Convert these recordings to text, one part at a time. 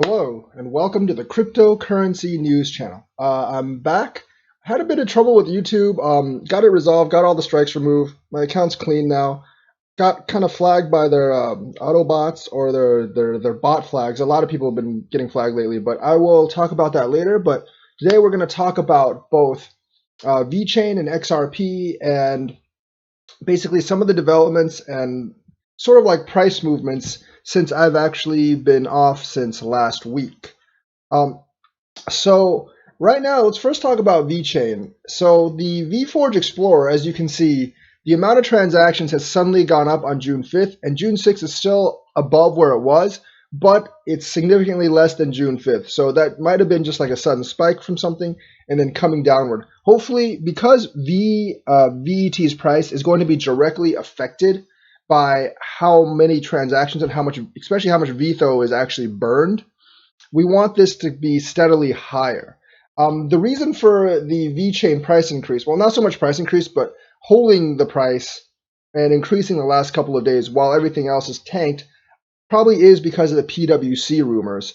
Hello and welcome to the cryptocurrency news channel. I'm back. I had a bit of trouble with YouTube. Got it resolved. Got all the strikes removed. My account's clean now. Got kind of flagged by their auto bots or their bot flags. A lot of people have been getting flagged lately, but I will talk about that later. But today we're going to talk about both VeChain and XRP and basically some of the developments and sort of like price movements since I've actually been off since last week. Um, so right now, let's first talk about VeChain. So the VForge Explorer, as you can see, the amount of transactions has suddenly gone up on June 5th, and June 6th is still above where it was, but it's significantly less than June 5th. So that might have been just like a sudden spike from something and then coming downward. Hopefully, because VET's price is going to be directly affected by how many transactions and how much, especially how much VETHO is actually burned, we want this to be steadily higher. The reason for the VeChain price increase, well, not so much price increase, but holding the price and increasing the last couple of days while everything else is tanked, probably is because of the PWC rumors.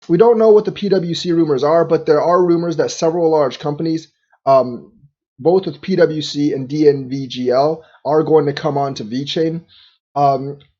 We don't know what the PWC rumors are, but there are rumors that several large companies, both with PWC and DNVGL, are going to come on to VeChain.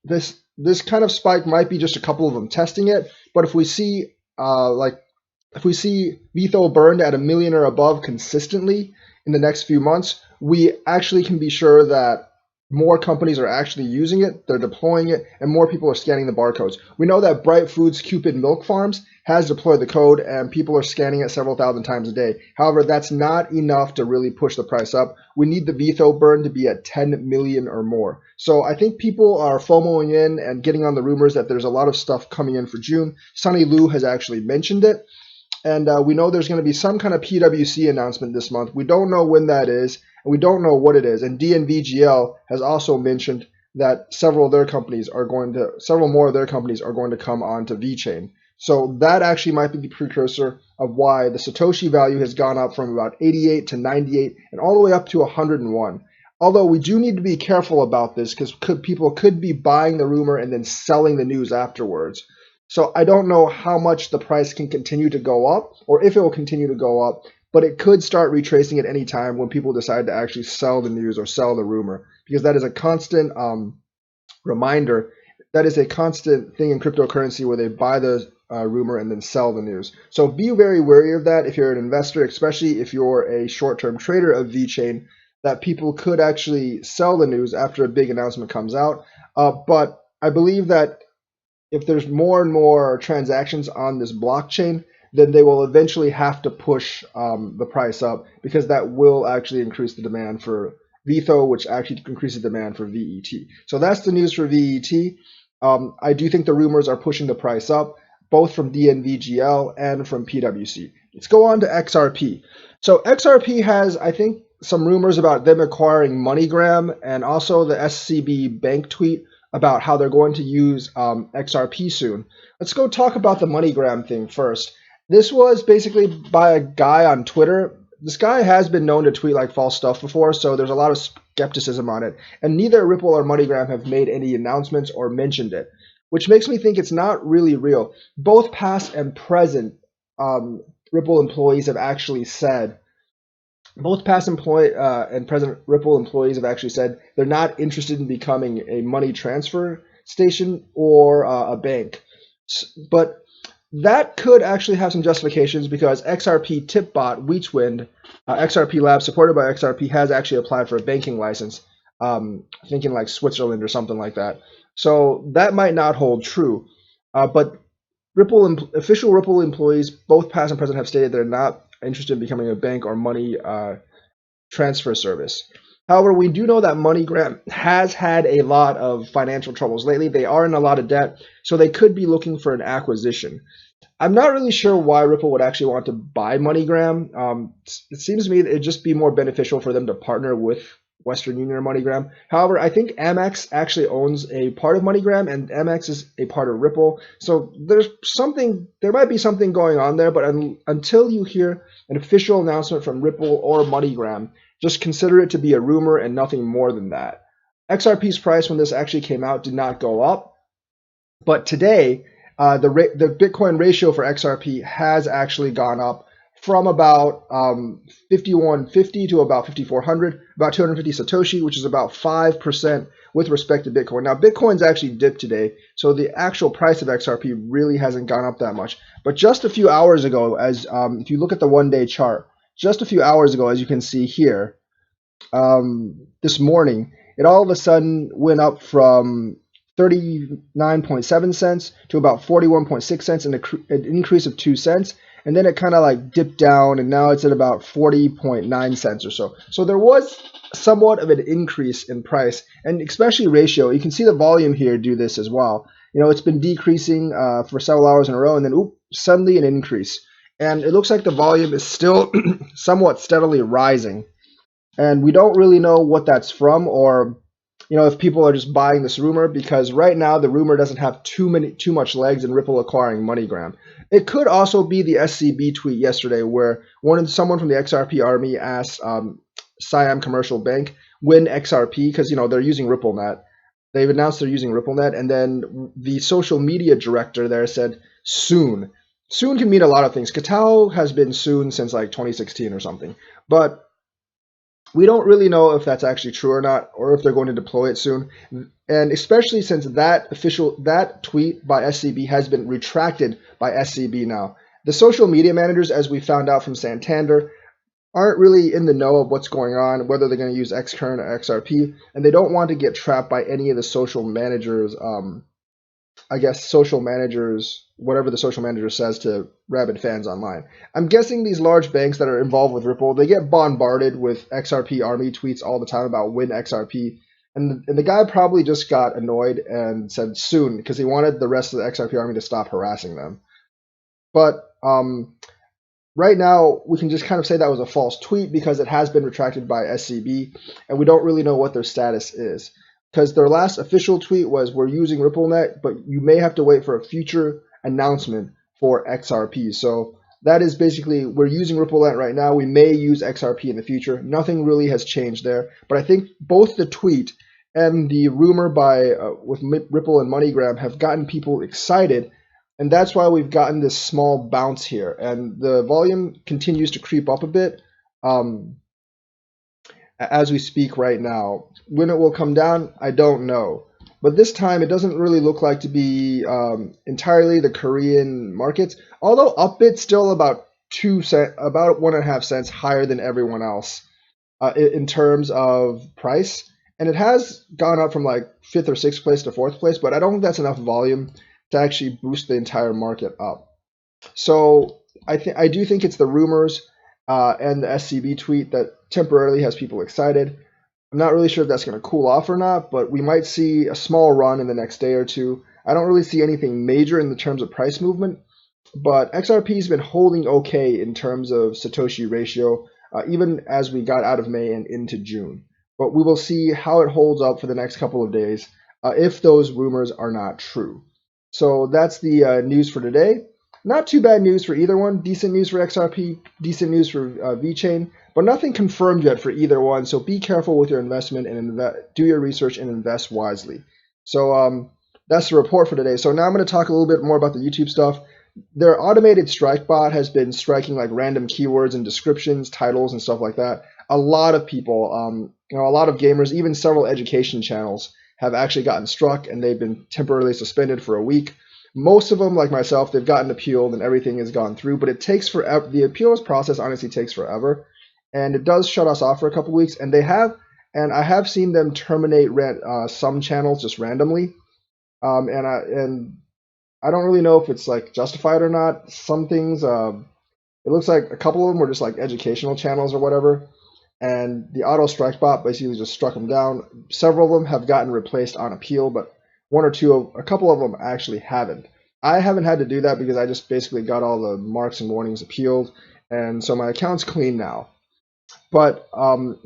This kind of spike might be just a couple of them testing it, but if we see if we see VeTho burned at 1 million or above consistently in the next few months, we actually can be sure that more companies are actually using it, they're deploying it, and more people are scanning the barcodes. We know that Bright Foods Cupid Milk Farms has deployed the code and people are scanning it several thousand times a day. However, that's not enough to really push the price up. We need the VeTho burn to be at 10 million or more. So I think people are FOMOing in and getting on the rumors that there's a lot of stuff coming in for June. Sunny Lou has actually mentioned it. And we know there's going to be some kind of PWC announcement this month. We don't know when that is, and we don't know what it is. And DNVGL has also mentioned that several more of their companies are going to come onto VeChain. So that actually might be the precursor of why the Satoshi value has gone up from about 88 to 98 and all the way up to 101. Although we do need to be careful about this because people could be buying the rumor and then selling the news afterwards. So I don't know how much the price can continue to go up or if it will continue to go up, but it could start retracing at any time when people decide to actually sell the news or sell the rumor, because that is a constant reminder. That is a constant thing in cryptocurrency where they buy the rumor and then sell the news. So be very wary of that if you're an investor, especially if you're a short-term trader of VeChain, that people could actually sell the news after a big announcement comes out. But I believe that if there's more and more transactions on this blockchain, then they will eventually have to push the price up, because that will actually increase the demand for VeTho, which actually increases demand for VET. So that's the news for VET. I do think the rumors are pushing the price up, both from DNVGL and from PWC. Let's go on to XRP. So XRP has, I think, some rumors about them acquiring MoneyGram, and also the SCB bank tweet about how they're going to use XRP soon. Let's go talk about the MoneyGram thing first. This was basically by a guy on Twitter. This guy has been known to tweet like false stuff before, so there's a lot of skepticism on it. And neither Ripple or MoneyGram have made any announcements or mentioned it, which makes me think it's not really real. Both past and present Ripple employees have actually said both past and present Ripple employees have actually said they're not interested in becoming a money transfer station or a bank. But that could actually have some justifications, because XRP tip bot Wheatwind, XRP Lab supported by XRP, has actually applied for a banking license, thinking like Switzerland or something like that. So that might not hold true. But official Ripple employees, both past and present, have stated they're not interested in becoming a bank or money transfer service. However, we do know that MoneyGram has had a lot of financial troubles lately. They are in a lot of debt, so they could be looking for an acquisition. I'm not really sure why Ripple would actually want to buy MoneyGram. It seems to me that it'd just be more beneficial for them to partner with Western Union or MoneyGram. However, I think Amex actually owns a part of MoneyGram, and Amex is a part of Ripple. So there might be something going on there, but until you hear an official announcement from Ripple or MoneyGram, just consider it to be a rumor and nothing more than that. XRP's price when this actually came out did not go up, but today the Bitcoin ratio for XRP has actually gone up from about 5150 to about 5400, about 250 Satoshi, which is about 5% with respect to Bitcoin. Now, Bitcoin's actually dipped today, so the actual price of XRP really hasn't gone up that much. But just a few hours ago, as if you look at the one-day chart, just a few hours ago, as you can see here, this morning, it all of a sudden went up from 39.7 cents to about 41.6 cents, an increase of 2 cents. And then it kind of like dipped down, and now it's at about 40.9 cents or so. So there was somewhat of an increase in price, and especially ratio. You can see the volume here do this as well. It's been decreasing for several hours in a row, and then suddenly an increase. And it looks like the volume is still somewhat steadily rising. And we don't really know what that's from, or if people are just buying this rumor, because right now the rumor doesn't have too much legs in Ripple acquiring MoneyGram. It could also be the SCB tweet yesterday where someone from the XRP army asked Siam Commercial Bank when XRP, because they're using RippleNet. They've announced they're using RippleNet, and then the social media director there said soon. Soon can mean a lot of things. Katao has been soon since like 2016 or something, but we don't really know if that's actually true or not, or if they're going to deploy it soon. And especially since that tweet by SCB has been retracted by SCB now. The social media managers, as we found out from Santander, aren't really in the know of what's going on, whether they're going to use XCurrent or XRP, and they don't want to get trapped by any of the social managers, whatever the social manager says to rabid fans online. I'm guessing these large banks that are involved with Ripple, they get bombarded with XRP army tweets all the time about when XRP, and the guy probably just got annoyed and said soon because he wanted the rest of the XRP army to stop harassing them. But right now, we can just kind of say that was a false tweet because it has been retracted by SCB, and we don't really know what their status is. Because their last official tweet was, we're using RippleNet, but you may have to wait for a future announcement for XRP. So that is basically, we're using RippleNet right now. We may use XRP in the future. Nothing really has changed there. But I think both the tweet and the rumor with Ripple and MoneyGram have gotten people excited. And that's why we've gotten this small bounce here. And the volume continues to creep up a bit as we speak right now. When it will come down, I don't know. But this time, it doesn't really look like to be entirely the Korean markets. Although Upbit's still about 1.5 cents higher than everyone else in terms of price. And it has gone up from like 5th or 6th place to 4th place, but I don't think that's enough volume to actually boost the entire market up. So I do think it's the rumors and the SCB tweet that temporarily has people excited. I'm not really sure if that's going to cool off or not, but we might see a small run in the next day or two. I don't really see anything major in the terms of price movement, but XRP has been holding okay in terms of Satoshi ratio, even as we got out of May and into June. But we will see how it holds up for the next couple of days if those rumors are not true. So that's the news for today. Not too bad news for either one. Decent news for XRP, decent news for VeChain, but nothing confirmed yet for either one. So be careful with your investment and do your research and invest wisely. So that's the report for today. So now I'm going to talk a little bit more about the YouTube stuff. Their automated strike bot has been striking like random keywords and descriptions, titles, and stuff like that. A lot of people, a lot of gamers, even several education channels have actually gotten struck, and they've been temporarily suspended for a week. Most of them, like myself, they've gotten appealed and everything has gone through, but it takes forever. The appeals process honestly takes forever, and it does shut us off for a couple weeks. And I have seen them terminate some channels just randomly, and I don't really know if it's like justified or not. Some things, it looks like a couple of them were just like educational channels or whatever, and the auto strike bot basically just struck them down. Several of them have gotten replaced on appeal, but a couple of them actually haven't. I haven't had to do that because I just basically got all the marks and warnings appealed, and so my account's clean now. But the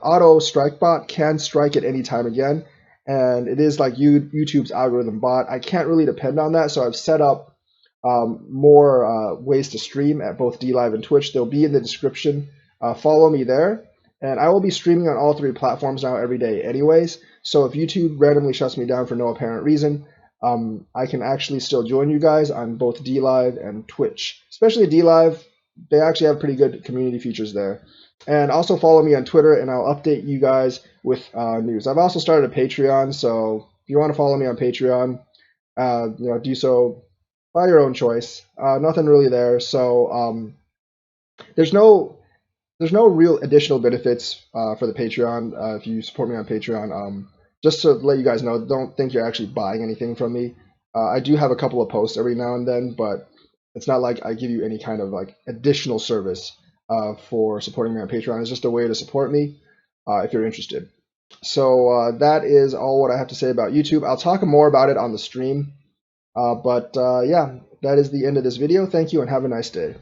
auto strike bot can strike at any time again, and it is like YouTube's algorithm bot. I can't really depend on that, so I've set up more ways to stream at both DLive and Twitch. They'll be in the description. Follow me there. And I will be streaming on all 3 platforms now every day anyways. So if YouTube randomly shuts me down for no apparent reason, I can actually still join you guys on both DLive and Twitch. Especially DLive, they actually have pretty good community features there. And also follow me on Twitter, and I'll update you guys with news. I've also started a Patreon, so if you want to follow me on Patreon, do so by your own choice. Nothing really there, so there's no real additional benefits for the Patreon if you support me on Patreon. Just to let you guys know, don't think you're actually buying anything from me. I do have a couple of posts every now and then, but it's not like I give you any kind of like additional service for supporting me on Patreon. It's just a way to support me if you're interested. So that is all what I have to say about YouTube. I'll talk more about it on the stream. But yeah, that is the end of this video. Thank you and have a nice day.